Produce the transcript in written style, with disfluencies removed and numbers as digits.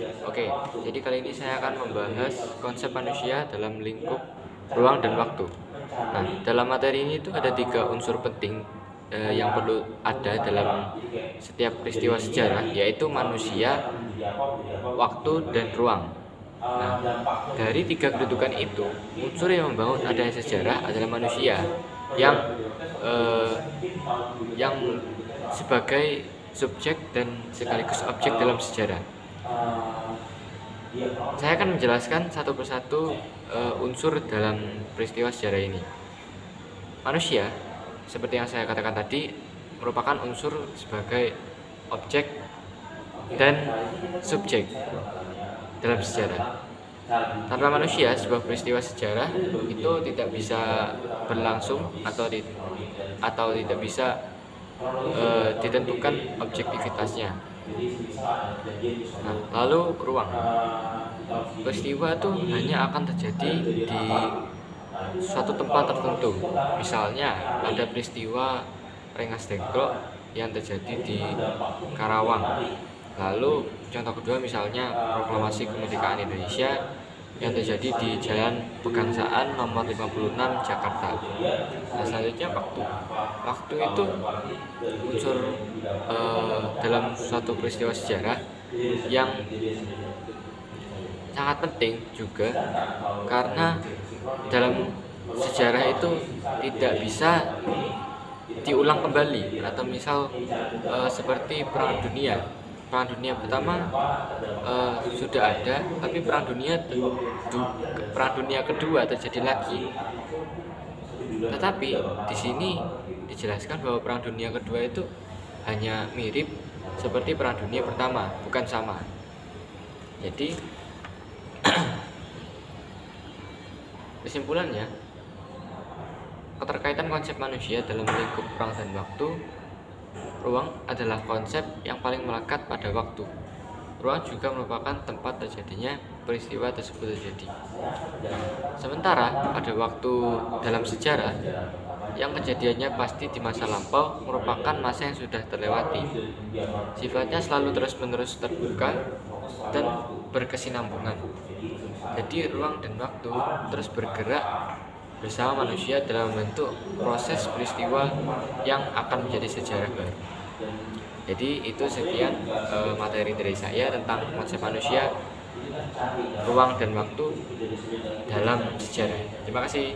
Oke, jadi kali ini saya akan membahas konsep manusia dalam lingkup ruang dan waktu. Nah, dalam materi ini itu ada 3 unsur penting yang perlu ada dalam setiap peristiwa sejarah, yaitu manusia, waktu, dan ruang. Nah, dari 3 kedudukan itu, unsur yang membangun adanya sejarah adalah manusia yang eh, yang sebagai subjek dan sekaligus objek dalam sejarah. Saya akan menjelaskan satu persatu unsur dalam peristiwa sejarah ini. Manusia, seperti yang saya katakan tadi, merupakan unsur sebagai objek dan subjek dalam sejarah. Tanpa manusia, sebuah peristiwa sejarah itu tidak bisa berlangsung atau tidak bisa ditentukan objektivitasnya. Nah, lalu ruang. Peristiwa itu hanya akan terjadi di suatu tempat tertentu. Misalnya ada peristiwa Rengas Dengklok yang terjadi di Karawang. Lalu contoh kedua misalnya proklamasi kemerdekaan Indonesia yang terjadi di Jalan Pegangsaan nomor 56 Jakarta. Nah, selanjutnya waktu. Waktu itu unsur dalam suatu peristiwa sejarah yang sangat penting juga, karena dalam sejarah itu tidak bisa diulang kembali, atau misal seperti Perang Dunia Pertama sudah ada, tapi Perang Dunia Kedua terjadi lagi. Tetapi di sini dijelaskan bahwa Perang Dunia Kedua itu hanya mirip seperti Perang Dunia Pertama, bukan sama. Jadi kesimpulannya, keterkaitan konsep manusia dalam lingkup ruang dan waktu. Ruang adalah konsep yang paling melekat pada waktu. Ruang juga merupakan tempat terjadinya peristiwa tersebut terjadi. Sementara pada waktu dalam sejarah, yang kejadiannya pasti di masa lampau, merupakan masa yang sudah terlewati. Sifatnya selalu terus-menerus terbuka dan berkesinambungan. Jadi ruang dan waktu terus bergerak bersama manusia dalam membentuk proses peristiwa yang akan menjadi sejarah baru. Jadi itu sekian materi dari saya tentang konsep manusia, ruang dan waktu dalam sejarah. Terima kasih.